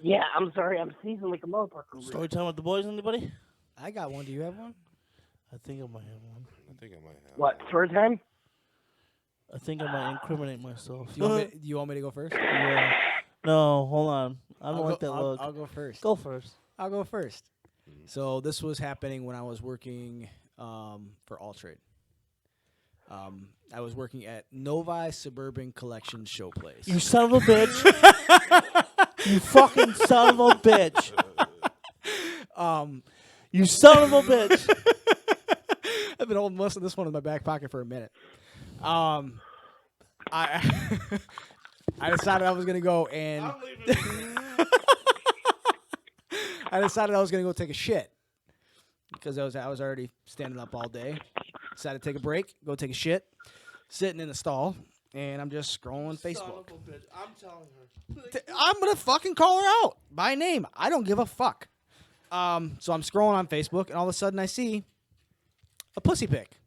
Yeah, I'm sorry. I'm sneezing like a motherfucker. Story time with the boys, anybody? I got one. Do you have one? I think I might have one. I think I might have What? one. Story time? I think I might incriminate myself. Do you want me to go first? Yeah. No, hold on. I don't like that look. I'll go first. Go first. I'll go first. Mhm. So this was happening when I was working for All Trade. I was working at Novi Suburban Collection Showplace. You son of a bitch. You fucking son of a bitch. You son of a bitch. I've been holding most of this one in my back pocket for a minute. I I decided I was gonna go and I decided I was gonna go take a shit because I was already standing up all day. Decided to take a break, go take a shit, sitting in the stall, and I'm just scrolling Facebook. Son of a bitch. I'm telling her. I'm gonna fucking call her out by name. I don't give a fuck. So I'm scrolling on Facebook, and all of a sudden I see a pussy pic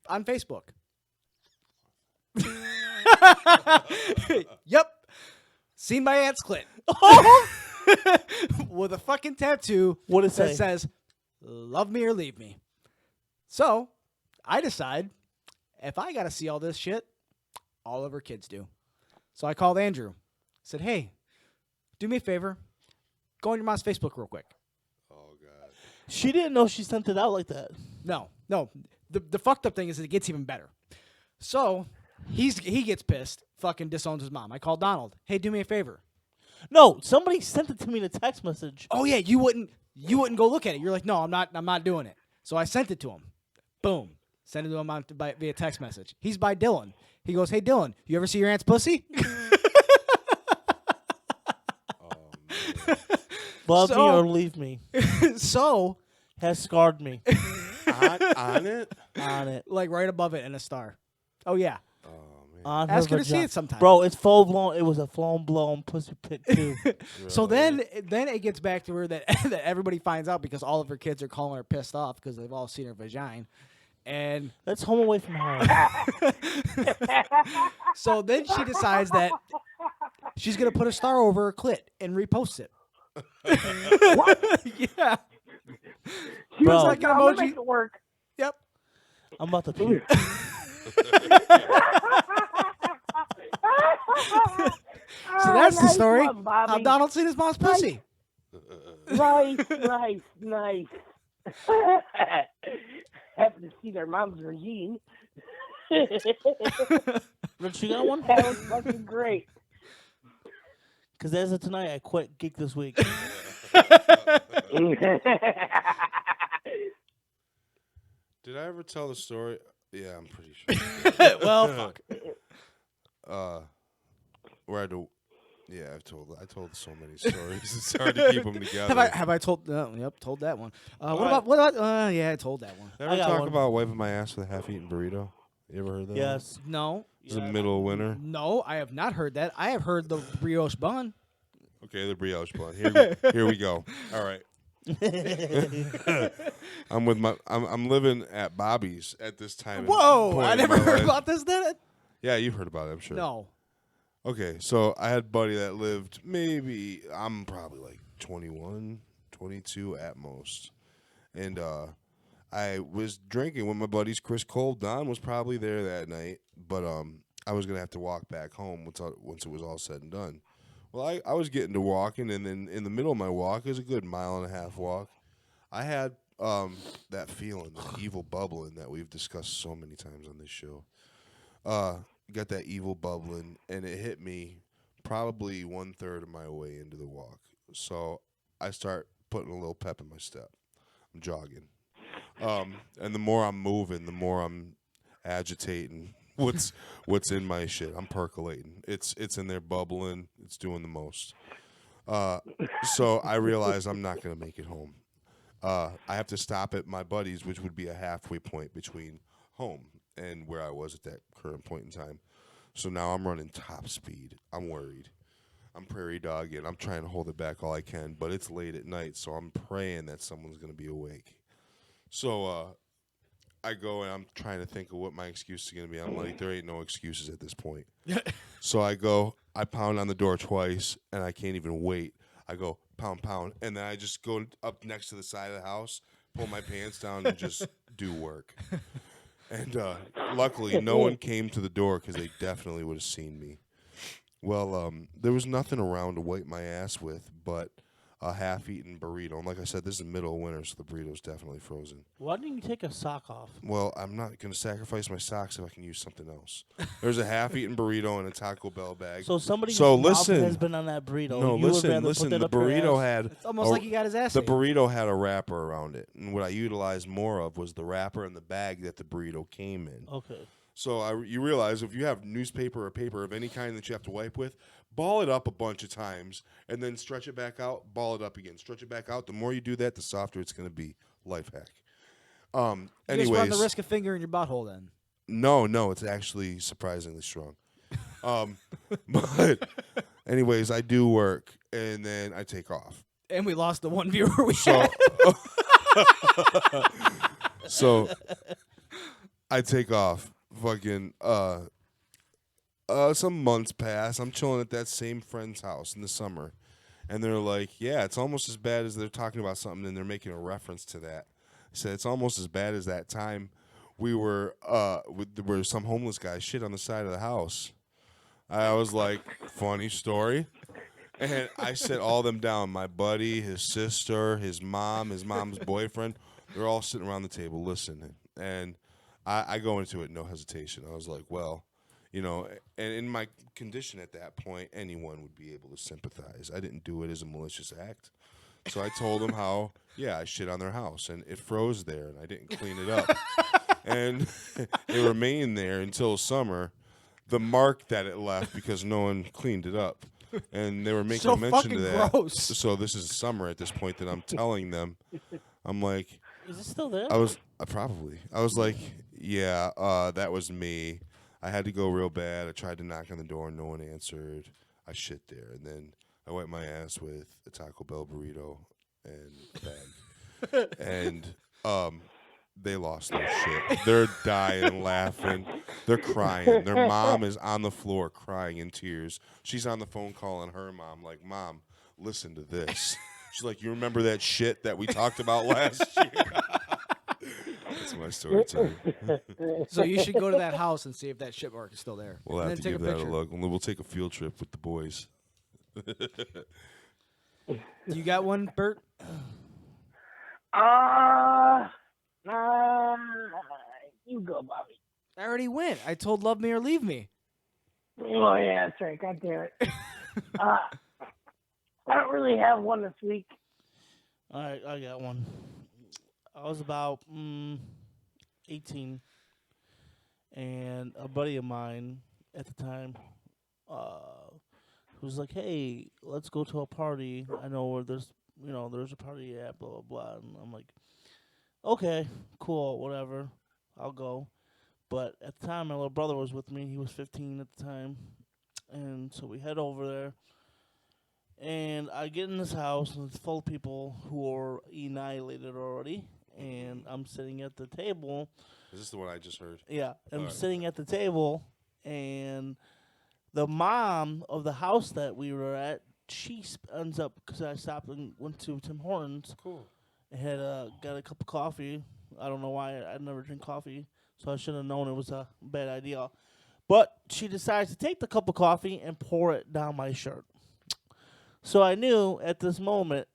on Facebook. Yep, seen my aunt's clit with a fucking tattoo. What it that say? says "Love me or leave me." So I decide if I gotta see all this shit, all of her kids do. So I called Andrew. Said, "Hey, do me a favor. Go on your mom's Facebook real quick." Oh God. She didn't know she sent it out like that. No. The fucked up thing is that it gets even better. So he gets pissed, fucking disowns his mom. I called Donald. Hey, do me a favor. No, somebody sent it to me in a text message. Oh yeah, you wouldn't go look at it. You're like, no, I'm not doing it. So I sent it to him. Boom. Send it to him via text message. He's by Dylan. He goes, "Hey Dylan, you ever see your aunt's pussy?" Oh man. Love me So- or leave me. So Has scarred me on it. on it. like right above it in a star. Oh yeah. Oh man. On Ask her to vagina. see it sometime. Bro, it's full blown. It was a full blown pussy pic too. So Really? then it gets back to her that that everybody finds out because all of her kids are calling her pissed off because they've all seen her vagina. And Let's home away from home. so then she decides that she's gonna put a star over her clit and repost it. Yeah. She Bro. was like an I'm gonna emoji. make it work. Yep. I'm about to puke. So that's the nice story. one, Bobby. How Donald seen his mom's pussy. Nice. Happen to see their mom's regime. Rich, you got one? That was fucking great. Because as of tonight, I quit Geek This Week. Did I ever tell the story? Yeah, I'm pretty sure. Well, fuck. Where I do. Yeah, I told so many stories. It's hard to keep them together. Have I told? Yep, told that one. What What? about? Yeah, I told that one. Ever I got talk one. about wiping my ass with a half-eaten burrito? You ever heard that? Yes. No, It's the middle of winter. no, I have not heard that. I have heard the brioche bun. Okay, the brioche bun. Here we go. All right. I'm living at Bobby's at this time. and Whoa! point I in never my heard life. about this. Then Yeah, you've heard about it, I'm sure. no. Okay, so I had a buddy that lived I'm probably like 21, 22 at most. And I was drinking with my buddies. Chris Cole. Don was probably there that night, but I was going to have to walk back home once it was all said and done. Well, I was getting to walking, and then in the middle of my walk, it was a good 1.5 mile walk. I had that feeling, that evil bubbling that we've discussed so many times on this show. Got that evil bubbling, and it hit me probably 1/3 of my way into the walk. So I start putting a little pep in my step. I'm jogging. And the more I'm moving, the more I'm agitating what's in my shit. I'm percolating. It's in there bubbling. It's doing the most. So I realize I'm not going to make it home. I have to stop at my buddy's, which would be a halfway point between home and where I was at that current point in time. So now I'm running top speed. I'm worried. I'm prairie dogging. I'm trying to hold it back all I can, but it's late at night, so I'm praying that someone's going to be awake. So I go and I'm trying to think of what my excuse is going to be. I'm like, there ain't no excuses at this point. So I go, I pound on the door twice, and I can't even wait. I go pound pound, and then I just go up next to the side of the house, pull my pants down, and just do work. And luckily, no one came to the door because they definitely would have seen me. Well, there was nothing around to wipe my ass with but a half-eaten burrito. And like I said, this is the middle of winter, so the burrito's definitely frozen. Why didn't you take a sock off? Well, I'm not going to sacrifice my socks if I can use something else. There's a half-eaten burrito in a Taco Bell bag. So somebody's So mouth listen. has been on that burrito. No, You would listen. rather put that The up your burrito ass? had It's almost like he got his ass the ate. burrito had a wrapper around it, and what I utilized more of was the wrapper and the bag that the burrito came in. Okay. So you realize if you have newspaper or paper of any kind that you have to wipe with, ball it up a bunch of times and then stretch it back out, ball it up again, stretch it back out. The more you do that, the softer it's going to be. Life hack. You just Anyways, run the risk of finger in your butthole then. no, it's actually surprisingly strong. But anyways, I do work and then I take off. And we lost the one viewer we So, had. so I take off. Fucking some months pass. I'm chilling at that same friend's house in the summer, and they're like, "Yeah, it's almost as bad as they're talking about something, and they're making a reference to that." I said, "It's almost as bad as that time we were where some homeless guy shit on the side of the house." I was like, "Funny story." And I set all them down. My buddy, his sister, his mom's boyfriend. They're all sitting around the table listening. And I go into it no hesitation. I was like, well, you know, and in my condition at that point, anyone would be able to sympathize. I didn't do it as a malicious act. So I told them how, I shit on their house. And it froze there, and I didn't clean it up. And it remained there until summer, the mark that it left because no one cleaned it up. And they were making So mention to fucking that. gross. So this is summer at this point that I'm telling them. I'm like, Is it still there? I was probably. I was like, yeah, that was me. I had to go real bad. I tried to knock on the door. No one answered. I shit there. And then I wiped my ass with a Taco Bell burrito and a bag. And they lost their shit. They're dying, laughing. They're crying. Their mom is on the floor crying in tears. She's on the phone calling her mom, like, Mom, listen to this. She's like, you remember that shit that we talked about last year? That's my story time. So you should go to that house and see if that shit mark is still there. We'll and have then to take give a that a picture. look. We'll take a field trip with the boys. Do you got one, Bert? You go, Bobby. I already went. I told Love Me or Leave Me. Oh, yeah, that's right. God damn it. I don't really have one this week. All right, I got one. I was about 18, and a buddy of mine at the time was like, "Hey, let's go to a party. I know where there's a party at, blah blah blah." And I'm like, "Okay, cool, whatever, I'll go." But at the time, my little brother was with me. He was 15 at the time, and so we head over there. And I get in this house, and it's full of people who are annihilated already. And I'm sitting at the table. Is this the one I just heard? Yeah, I'm Alright. sitting at the table, and the mom of the house that we were at, she ends up, because I stopped and went to Tim Hortons. Cool. I had got a cup of coffee. I don't know why I never drink coffee, so I should have known it was a bad idea. But she decides to take the cup of coffee and pour it down my shirt. So I knew at this moment